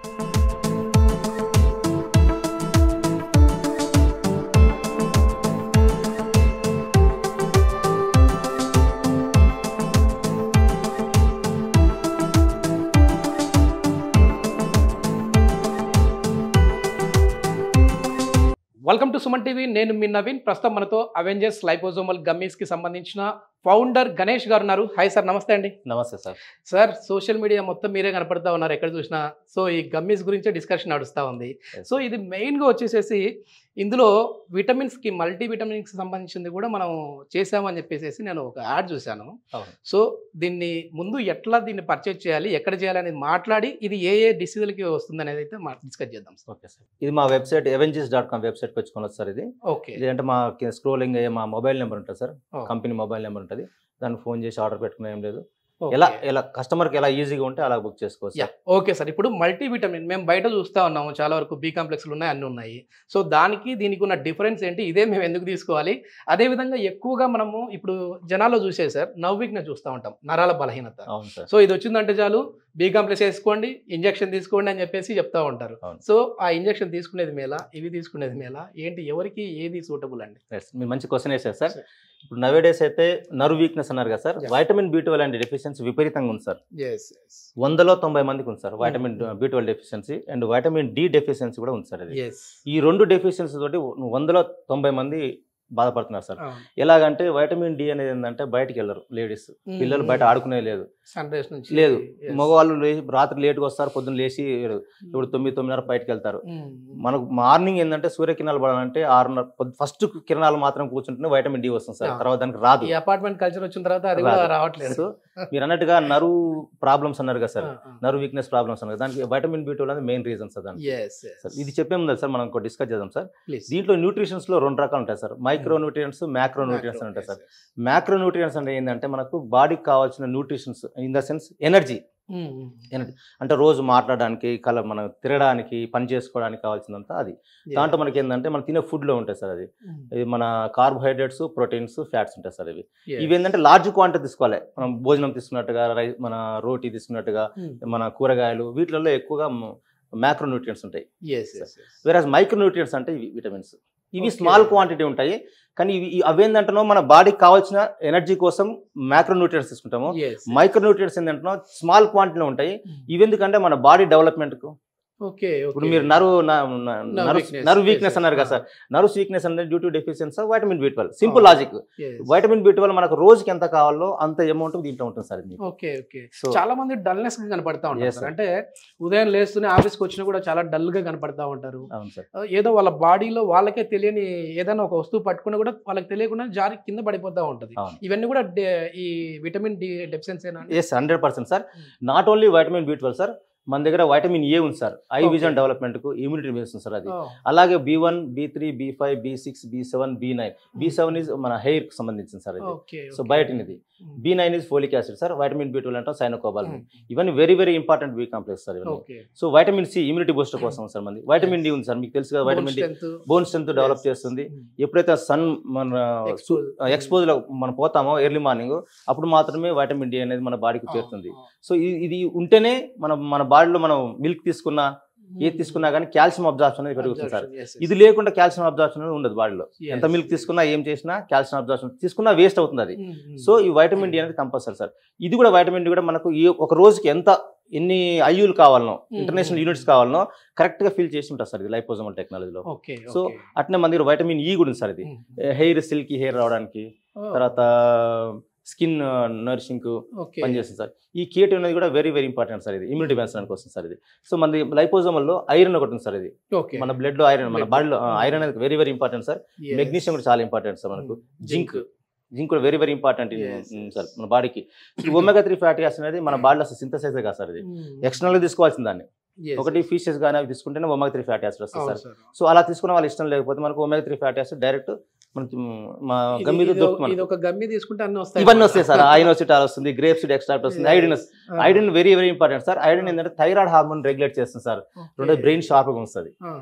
Welcome to Suman TV. నేను మీ నవీన్. ప్రస్తుతం మనతో అవెంజర్స్ లైపోజోమల్ గమ్మీస్ కి సంబంధించిన ఫౌండర్ గణేష్ గారు ఉన్నారు. హాయ్ సార్, నమస్తే అండి. నమస్తే సార్. సార్, సోషల్ మీడియా మొత్తం మీరే కనపడతా ఉన్నారు ఎక్కడ చూసినా. సో ఈ గమ్మీస్ గురించే డిస్కషన్ నడుస్తూ ఉంది. సో ఇది మెయిన్గా వచ్చేసేసి ఇందులో విటమిన్స్కి, మల్టీ విటమిన్స్కి సంబంధించింది కూడా మనం చేసామని చెప్పేసి నేను ఒక యాడ్ చూశాను. సో దీన్ని ముందు ఎట్లా దీన్ని పర్చేజ్ చేయాలి, ఎక్కడ చేయాలి అనేది మాట్లాడి ఇది ఏ డిసీజులకి వస్తుంది అనేది అయితే డిస్కస్ చేద్దాం. Okay sir. ఇది మా వెబ్సైట్ avengers.com వెబ్సైట్కి వచ్చుకోవచ్చు సార్. ఇది ఓకే. ఇదంటే మా స్క్రోలింగ్ అయ్యే మా మొబైల్ నెంబర్ ఉంటుంది సార్, కంపెనీ మొబైల్ నెంబర్ ఉంటుంది. దాన్ని ఫోన్ చేసి ఆర్డర్ పెట్టుకునే ఏం లేదు. ఎలా కస్టమర్కి ఎలా ఈజీగా ఉంటే అలా బుక్ చేసుకోవచ్చు. Okay sir. ఇప్పుడు మల్టీ విటమిన్ మేము బయట చూస్తూ ఉన్నాము, చాలా వరకు బి కాంప్లెక్స్లు ఉన్నాయి, అన్నీ ఉన్నాయి. సో దీనికి ఉన్న డిఫరెన్స్ ఏంటి, ఇదే మేము ఎందుకు తీసుకోవాలి? అదేవిధంగా ఎక్కువగా మనము ఇప్పుడు జనాల్లో చూసే సార్ నర్వ్ వీక్నెస్ చూస్తూ ఉంటాం, నరాల బలహీనత. సో ఇది వచ్చిందంటే చాలు బి కాంప్లెక్స్ వేసుకోండి, ఇంజెక్షన్ తీసుకోండి అని చెప్పేసి చెప్తా ఉంటారు. సో ఆ ఇంజెక్షన్ తీసుకునేది మేలా, ఇవి తీసుకునేది మేలా, ఏంటి, ఎవరికి ఏది సూటబుల్ అండి? మీరు మంచి క్వశ్చన్ వేసారు సార్. ఇప్పుడు నవేడేస్ అయితే నర్వ్ వీక్నెస్ అన్నారు కదా sir, vitamin B12 and deficiency విపరీతంగా ఉంది సార్. 100లో 90 మందికి ఉంది sir vitamin B12 deficiency, and vitamin D deficiency కూడా ఉంది సార్. ఈ రెండు డెఫిషియన్సీ తోటి 100లో 90 మంది బాధపడుతున్నారు సార్. ఎలాగంటే వైటమిన్ D అనేది ఏంటంటే బయటికి వెళ్ళరు లేడీస్, పిల్లలు బయట ఆడుకునే లేదు, లేదు. మగవాళ్ళు రాత్రి లేట్గా వస్తారు, పొద్దున్న లేచి ఇప్పుడు 9-9:30 బయటకు వెళ్తారు. మనకు మార్నింగ్ ఏంటంటే సూర్యకిరణాలు పడాలంటే 6:30 ఫస్ట్ కిరణాలు మాత్రం కూర్చుంటే వైటమిన్ D వస్తుంది సార్, తర్వాత దానికి రాదు. అపార్ట్మెంట్ కల్చర్ వచ్చిన తర్వాత అది రావట్లేదు. మీరు అన్నట్టుగా నర్వ్ ప్రాబ్లమ్స్ అన్నారు కదా సార్, నర్వ్ వీక్నెస్ ప్రాబ్లమ్స్ అన్నారు, దానికి వైటమిన్ B12 అనేది మెయిన్ రీజన్ సార్. దానికి ఇది చెప్పేముంది సార్, మనం డిస్కస్ చేద్దాం సార్. దీంట్లో న్యూట్రిషన్స్ లో 2 రకాలు ఉంటాయి సార్, మైక్రోన్యూట్రియంట్స్, మ్యాక్రోన్యూట్రియంట్స్ అని ఉంటాయి సార్. మ్యాక్రోన్యూట్రియంట్స్ అంటే ఏంటంటే మనకు బాడీకి కావాల్సిన nutritions in the sense energy అంటే రోజు మాట్లాడడానికి, మనం తిరగడానికి, పని చేసుకోవడానికి కావాల్సిందంతా అది. దాంట్లో మనకి ఏంటంటే మనం తినే ఫుడ్లో ఉంటాయి సార్. అది మన కార్బోహైడ్రేట్స్, ప్రోటీన్స్, ఫ్యాట్స్ ఉంటాయి సార్. ఇవి ఏంటంటే లార్జ్ క్వాంటిటీ తీసుకోవాలి. మనం భోజనం తీసుకున్నట్టుగా, మన రోటీ తీసుకున్నట్టుగా, మన కూరగాయలు, వీటిలలో ఎక్కువగా మ్యాక్రోన్యూట్రియంట్స్ ఉంటాయి. వేరేస్ మైక్రోన్యూట్రియంట్స్ అంటే ఇవి విటమిన్స్, ఇవి స్మాల్ క్వాంటిటీ ఉంటాయి. కానీ అవేంటంటనో మన బాడీకి కావాల్సిన ఎనర్జీ కోసం మ్యాక్రోన్యూట్రియంట్స్ తీసుకుంటాము. మైక్రోన్యూట్రియంట్స్ ఏంటంటే స్మాల్ క్వాంటిటీలో ఉంటాయి. ఇవి ఎందుకంటే మన బాడీ డెవలప్మెంట్కు. ఇప్పుడు మీరు నర్వ్ వీక్నెస్ అన్నారు కదా సార్, నర్వ్స్ వీక్నెస్ అనేది due to deficiency of vitamin B12. Simple logic. Vitamin B12 మనకు రోజుకి ఎంత కావాలో అంత అమౌంట్ దీంట్లో ఉంటుంది సార్. చాలా మంది డల్నెస్ గా కనపడతా ఉంటారు, అంటే ఉదయం లేస్తూనే ఆఫీస్కి వచ్చినా కూడా చాలా డల్ గా కనపడతా ఉంటారు. ఏదో వాళ్ళ బాడీలో వాళ్ళకే తెలియని ఏదైనా ఒక వస్తువు పట్టుకున్నా కూడా వాళ్ళకి తెలియకుండా జారి కింద పడిపోతా ఉంటుంది. ఇవన్నీ కూడా ఈ vitamin D deficiency? 100% sir. Not only vitamin B12 sir, మన దగ్గర వైటమిన్ A ఉంది సార్, ఐ విజన్ డెవలప్మెంట్ కు, ఇమ్యూనిటీ ఉంది సార్. అది అలాగే B1, B3, B5, B6, B7, B9. B7 is మన హెయిర్ కి సంబంధించింది సార్. ఇది సో బయోటిన్. ఇది B9 is folic acid sir. Vitamin B12 అంటే సైనోకోబాల్మిన్. ఇవన్నీ very very important B complex sir ఇవన్నీ. So vitamin C immunity booster కోసం sir. మంది వైటమిన్ D ఉంది సార్, మీకు తెలుసు కదా. Vitamin D bone strength develop చేస్తుంది. ఎప్పుడైతే సన్ మన ఎక్స్పోజ్ లో మనం పోతామో ఎర్లీ మార్నింగ్, అప్పుడు మాత్రమే వైటమిన్ D అనేది మన బాడీకి చేరుతుంది. సో ఇది ఉంటేనే మన బాడీలో మనం మిల్క్ తీసుకున్నా, ఏది తీసుకున్నా కానీ కాల్షియం అబ్జార్ప్షన్ అనేది పెరుగుతుంది సార్. ఇది లేకుండా కాల్షియం అబ్జార్ప్షన్ అనేది ఉండదు బాడీలో. ఎంత మిల్క్ తీసుకున్నా, ఏం చేసినా కాల్షియం అబ్జార్ప్షన్ తీసుకున్నా వేస్ట్ అవుతుంది అది. సో ఈ వైటమిన్ D అనేది కంపల్సరీ సార్. ఇది కూడా వైటమిన్ D కూడా మనకు ఒక రోజుకి ఎన్ని ఐయులు కావాలనో, ఇంటర్నేషనల్ యూనిట్స్ కావాలనో కరెక్ట్ గా ఫిల్ చేసి ఉంటారు సార్ ఇది లైపోజోమల్ టెక్నాలజీలో. సో అట్నే మన దగ్గర వైటమిన్ E కూడా ఉంది సార్. ఇది హెయిర్ సిల్కీ హెయిర్ రావడానికి, తర్వాత స్కిన్ నరిషింగ్ పనిచేస్తుంది సార్. ఈ కేట్ అనేది కూడా వెరీ వెరీ ఇంపార్టెంట్ సార్. ఇది ఇమ్యూనిటీ పెంచడానికి వస్తుంది సార్. ఇది సో మన లైపోజోమల్లో ఐరన్ ఒకటి ఉంది సార్. ఇది మన బ్లడ్ లో ఐరన్, మన బాడీలో ఐరన్ అనేది very very important sir. Magnesium కూడా చాలా ఇంపార్టెంట్ సార్. మనకు జింక్ కూడా వెరీ వెరీ ఇంపార్టెంట్ సార్ మన బాడీకి. ఒమేగా 3 ఫ్యాటీ యాసిడ్ అనేది మన బాడీలో సింథసైజ్ కాదు సార్. ఇది ఎక్స్టర్నల్ గా తీసుకోవాల్సింది దాన్ని. ఒకటి ఫిషెస్ కానీ అవి తీసుకుంటేనే ఒమేగా 3 ఫ్యాటీ యాసిడ్ వస్తుంది సార్. సో అలా తీసుకున్న వాళ్ళు ఇష్టం లేకపోతే మనకు ఒమేగా 3 ఫ్యాటీ యాసిడ్ డైరెక్ట్ మా గమ్మిలో దొరుకుతుంది. ఇవన్నీ వస్తాయి సార్. ఐనోసిటాల్ వస్తుంది, గ్రేప్ సీడ్ ఎక్స్ట్రాక్ట్ వస్తుంది, iodine very very important sir. Iodine ఏంటంటే థైరాయిడ్ హార్మోన్ రెగ్యులేట్ చేస్తుంది సార్. రెండోది బ్రెయిన్ షార్ప్గా వస్తుంది,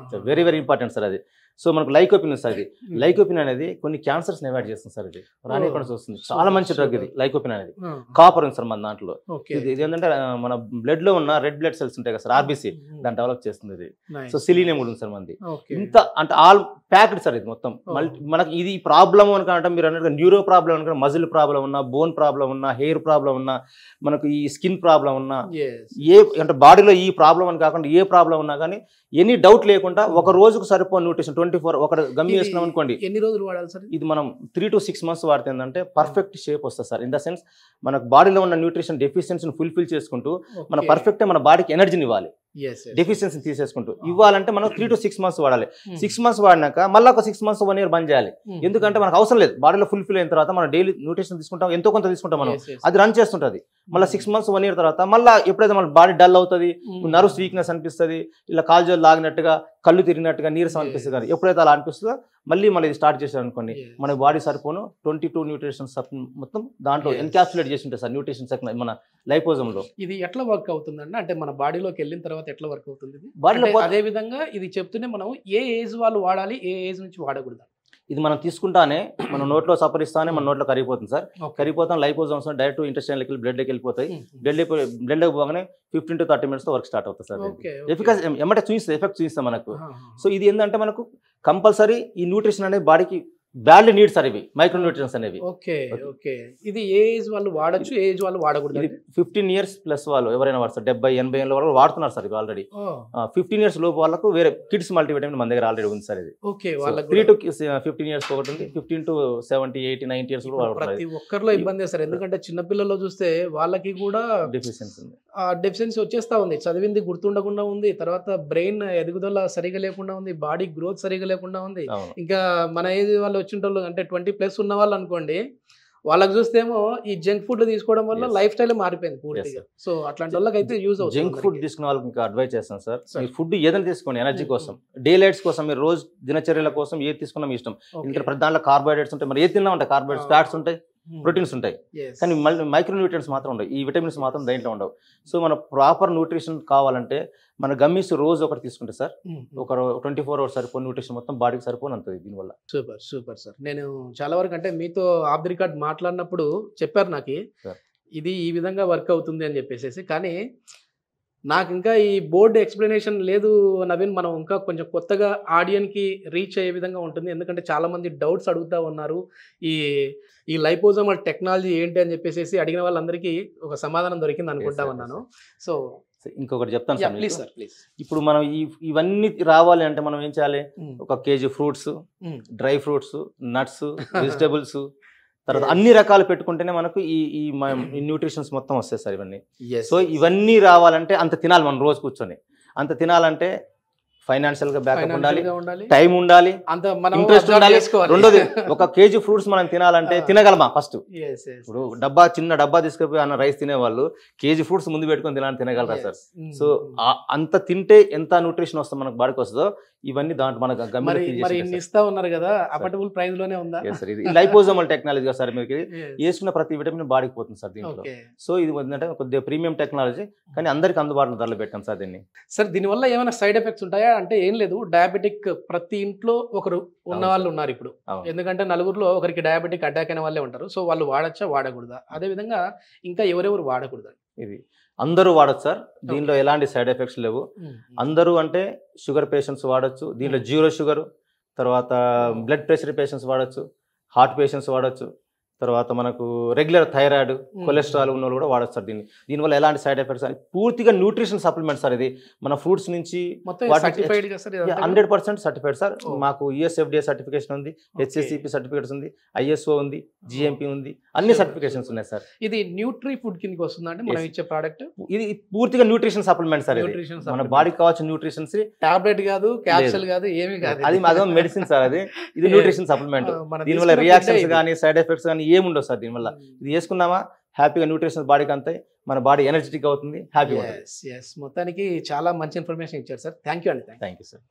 వెరీ వెరీ ఇంపార్టెంట్ సార్ అది. సో మనకు లైకోపిన్ ఉంది సార్ ఇది. లైకోపిన్ అనేది కొన్ని క్యాన్సర్స్ అవాయిడ్ చేస్తుంది సార్. ఇది రానికుండా చూస్తుంది. చాలా మంచి డ్రగ్ ఇది లైకోపిన్ అనేది. కాపర్ ఉంది సార్ మన దాంట్లో. ఇది ఏంటంటే మన బ్లడ్ లో ఉన్న రెడ్ బ్లడ్ సెల్స్ ఉంటాయి కదా సార్, ఆర్బీసీ, దాన్ని డెవలప్ చేస్తుంది ఇది. సో సిలీనియం కూడా ఉంది సార్ మనది. ఇంత అంటే ఆల్ ప్యాక్డ్ సార్ ఇది మొత్తం. మనకి ఇది ప్రాబ్లం అనుకుంటే మీరు అన్నట్టు న్యూరో ప్రాబ్లం అనుకుంటే, మజిల్ ప్రాబ్లం ఉన్నా, బోన్ ప్రాబ్లం ఉన్నా, హెయిర్ ప్రాబ్లం ఉన్నా, మనకు ఈ స్కిన్ ప్రాబ్లం ఉన్నా, ఏ అంటే బాడీలో ఈ ప్రాబ్లం అని కాకుండా ఏ ప్రాబ్లం ఉన్నా కానీ ఎనీ డౌట్ లేకుండా ఒక రోజుకు సరిపోయిన న్యూట్రిషన్ 24 ఒక గమ్మి వేసినాం అనుకోండి. ఎన్ని రోజులు వాడాలి సార్ ఇది? మనం 3 to 6 months వాడితే ఏంటంటే పర్ఫెక్ట్ షేప్ వస్తుంది సార్. ఇన్ ద సెన్స్ మనకు బాడీలో ఉన్న న్యూట్రిషన్ డెఫిషియన్సీని ఫుల్ఫిల్ చేసుకుంటూ మన పర్ఫెక్ట్ మన బాడీకి ఎనర్జీని ఇవ్వాలి. డెఫిషియన్సీ తీసేసుకుంటూ ఇవ్వాలంటే మనం 3 to 6 months వాడాలి. 6 months వాడినాక మళ్ళీ ఒక 6 months 1 year బంద్ చేయాలి. ఎందుకంటే మనకు అవసరం లేదు, బాడీలో ఫుల్ఫిల్ అయిన తర్వాత మనం డైలీ న్యూట్రిషన్ తీసుకుంటాం, ఎంతో కొంత తీసుకుంటాం మనం, అది రన్ చేస్తుంటది. మళ్ళీ 6 months 1 year తర్వాత మళ్ళీ ఎప్పుడైతే మన బాడీ డల్ అవుతుంది, నర్వ్స్ వీక్నెస్ అనిపిస్తుంది, ఇలా కాల్జోలు లాగినట్టుగా, కళ్ళు తిరిగినట్టుగా, నీరసం అనిపిస్తుంది, కానీ ఎప్పుడైతే అలా అనిపిస్తుందో మళ్ళీ ఇది స్టార్ట్ చేశారు అనుకోండి, మన బాడీ సరిపోను 22 న్యూట్రిషన్ మొత్తం దాంట్లో ఎన్కాప్సులేట్ చేసి ఉంటుంది సార్ న్యూట్రిషన్ మన లైపోజోమ్ లో. ఇది ఎట్లా వర్క్ అవుతుందండి? అంటే మన బాడీలోకి వెళ్ళిన తర్వాత ఎట్లా వర్క్ అవుతుంది బాడీలో? అదే విధంగా ఇది చెప్తూనే మనం ఏ ఏజ్ వాళ్ళు వాడాలి, ఏ ఏజ్ నుంచి వాడకూడదు? ఇది మనం తీసుకుంటానే మన నోట్లో సపరిస్తానే మన నోట్లో కరిగిపోతుంది సార్. కరిగిపోతాం లైపోజోమ్స్ డైరెక్ట్ ఇంటెస్టైన్లోకి బ్లడ్లోకి వెళ్ళిపోతాయి. బ్లడ్లోకి పోగానే 15 to 30 minutes వర్క్ స్టార్ట్ అవుతుంది సార్. ఎఫికస్ ఎమ్మటే చూపిస్తుంది, ఎఫెక్ట్ చూపిస్తాం మనకు. సో ఇది ఏంటంటే మనకు కంపల్సరీ ఈ న్యూట్రిషన్ అనేది బాడీకి బ్యాడ్లీ నీడ్స్ సార్ ఇవి, మైక్రో న్యూట్రియన్స్ అనేవి. ఇది ఏ ఏజ్ వాళ్ళు వాడచ్చు, ఏ ఏజ్ వాళ్ళు వాడకూడదు? ఇది 15 years ప్లస్ వాళ్ళు ఎవరైనా వాడతారు, 70-80 ఏళ్ళ వాళ్ళు వాడుతున్నారు సార్ ఇవి ఆల్రెడీ. 15 years లోపు వాళ్ళకు వేరే కిడ్స్ మల్టీవిటమిన్ మన దగ్గర ఆల్రెడీ ఉంది సార్. ఇది 3 to 15 years ఒకటి ఉంది, 15 to 70, 80, 90 years ప్రతి ఒక్కరిలో ఇబ్బంది సార్. ఎందుకంటే చిన్నపిల్లల్లో చూస్తే వాళ్ళకి కూడా డెఫిషియన్సీ వచ్చేస్తా ఉంది, చదివింది గుర్తుండకుండా ఉంది, తర్వాత బ్రెయిన్ ఎదుగుదల సరిగా లేకుండా ఉంది, బాడీ గ్రోత్ సరిగా లేకుండా ఉంది. ఇంకా మన ఏజ్ వాళ్ళు వచ్చిన అంటే 20+ ఉన్న వాళ్ళు అనుకోండి, వాళ్ళకి చూస్తేమో ఈ జంక్ ఫుడ్ తీసుకోవడం వల్ల లైఫ్ స్టైల్ మారిపోయింది పూర్తిగా. సో అట్లాంటి వాళ్ళకి అయితే యూజ్ అవుతుంది. జంక్ ఫుడ్ తీసుకునే వాళ్ళకి ఇంకా అడ్వైజ్ చేస్తాను సార్, మీరు ఫుడ్ ఏదైనా తీసుకోండి ఎనర్జీ కోసం, డే లైట్స్ కోసం, మీరు రోజు దినచర్యల కోసం ఏది తీసుకున్నా మీ ఇష్టం. ఇంకా ప్రతి దాంట్లో కార్బోహైడ్రేట్స్ ఉంటాయి, మరి ఏది తిన్నా ఉంటాయి, కార్బోహైడ్రేట్స్, ఫ్యాట్స్ ఉంటాయి, ప్రోటీన్స్ ఉంటాయి, కానీ మైక్రో న్యూట్రియన్స్ మాత్రం ఉండవు, ఈ విటమిన్స్ మాత్రం దేంట్లో ఉండవు. సో మన ప్రాపర్ న్యూట్రిషన్ కావాలంటే మన గమ్మీస్ రోజు ఒకటి తీసుకుంటే సార్ ఒక 24 hours సరిపోయిన న్యూట్రిషన్ మొత్తం బాడీకి సరిపోనంతది దీనివల్ల. Super sir. నేను చాలా వరకు అంటే మీతో ఆఫ్ ది రికార్డ్ మాట్లాడినప్పుడు చెప్పారు నాకు ఇది ఈ విధంగా వర్క్ అవుతుంది అని చెప్పేసి, కానీ నాకు ఇంకా ఈ బోర్డ్ ఎక్స్ప్లెనేషన్ లేదు నవీన్. మనం ఇంకా కొంచెం కొత్తగా ఆడియన్కి రీచ్ అయ్యే విధంగా ఉంటుంది, ఎందుకంటే చాలామంది డౌట్స్ అడుగుతూ ఉన్నారు. ఈ లైపోజోమల్ టెక్నాలజీ ఏంటి అని చెప్పేసి అడిగిన వాళ్ళందరికీ ఒక సమాధానం దొరికింది అనుకుంటా ఉన్నాను. సో ఇంకొకటి చెప్తాను సార్, ప్లీజ్ సార్ ప్లీజ్. ఇప్పుడు మనం ఇవన్నీ రావాలి అంటే మనం ఏం చేయాలి? 1 kg fruits, dry fruits, nuts, vegetables, తర్వాత అన్ని రకాలు పెట్టుకుంటేనే మనకు ఈ న్యూట్రిషన్స్ మొత్తం వస్తాయి సార్ ఇవన్నీ. సో ఇవన్నీ రావాలంటే అంత తినాలి మనం రోజు కూర్చొని. అంత తినాలంటే ఫైనాన్షియల్ గా బ్యాకప్ ఉండాలి, టైం ఉండాలి, ఇంట్రెస్ట్ ఉండాలి. రెండోది 1 kg ఫ్రూట్స్ మనం తినాలంటే తినగలమా ఫస్ట్? ఇప్పుడు చిన్న డబ్బా తీసుకుపోయి అన్న రైస్ తినేవాళ్ళు kg ఫ్రూట్స్ ముందు పెట్టుకొని తినగలరా సార్? సో అంత తింటే ఎంత న్యూట్రిషన్ వస్తుంది మనకు బాడీకి వస్తుందో ఇవన్నీ దాంట్లో మనకు ఇస్తా ఉన్నారు కదా, అఫోర్డబుల్ ప్రైస్ లోనే ఉందా? లైపోజోమల్ టెక్నాలజీ సార్, మీకు వేసుకున్న ప్రతి విటమిన్ బాడీకి పోతుంది సార్ దీంట్లో. సో ఇది ఏంటంటే కొద్దిగా ప్రీమియం టెక్నాలజీ, కానీ అందరికి అందుబాటులో ధరలు పెట్టాం సార్ దీన్ని. సార్ దీనివల్ల ఏమైనా సైడ్ ఎఫెక్ట్స్ ఉంటాయా? అంటే ఏం లేదు, డయాబెటిక్ ప్రతి ఇంట్లో ఒకరు ఉన్న వాళ్ళు ఉన్నారు ఇప్పుడు, ఎందుకంటే నలుగురిలో ఒకరికి డయాబెటిక్ అటాక్ అయిన వాళ్ళే ఉంటారు. సో వాళ్ళు వాడచ్చా, వాడకూడదా? అదే విధంగా ఇంకా ఎవరెవరు వాడకూడదు? ఇది అందరూ వాడచ్చు సార్, దీనిలో ఎలాంటి సైడ్ ఎఫెక్ట్స్ లేవు. అందరూ అంటే షుగర్ పేషెంట్స్ వాడచ్చు, దీనిలో 0 షుగర్, తర్వాత బ్లడ్ ప్రెషర్ పేషెంట్స్ వాడచ్చు, హార్ట్ పేషెంట్స్ వాడచ్చు, తర్వాత మనకు రెగ్యులర్ థైరాయిడ్, కొలెస్ట్రాల్ ఉన్న వాళ్ళు కూడా వాడచ్చు సార్ దీనివల్ల ఎలాంటి సైడ్ ఎఫెక్ట్స్. పూర్తిగా న్యూట్రిషన్ సప్లిమెంట్ సార్ ఇది. మన ఫ్రూట్స్ నుంచి 100% సర్టిఫైడ్ సార్. మాకు USFDA సర్టిఫికేషన్ ఉంది, HACCP సర్టిఫికేట్స్ ఉంది, ISO ఉంది, GMP ఉంది, అన్ని సర్టిఫికేషన్స్ ఉన్నాయి సార్. ఇది న్యూట్రీ ఫుడ్ కిందకి వస్తుందా అంటే మనం ఇచ్చే ప్రోడక్ట్? ఇది పూర్తిగా న్యూట్రిషన్ సప్లిమెంట్ సార్. మన బాడీకి కావాల్సిన న్యూట్రిషన్స్, టాబ్లెట్ కాదు, క్యాప్సూల్ కాదు, ఏమి కాదు, అది అదో మెడిసిన్ సార్. ఇది న్యూట్రిషన్ సప్లిమెంట్. దీనివల్ల రియాక్షన్స్ కానీ సైడ్ ఎఫెక్ట్స్ కానీ ఏముండవు సార్ దీనివల్ల. ఇది వేసుకున్నామా హ్యాపీగా న్యూట్రిషన్ బాడీకి అంతే, మన బాడీ ఎనర్జెటిక్ అవుతుంది, హ్యాపీగా ఉంటుంది. మొత్తానికి చాలా మంచి ఇన్ఫర్మేషన్ ఇచ్చారు సార్. థ్యాంక్ యూ అండి. Thank you sir.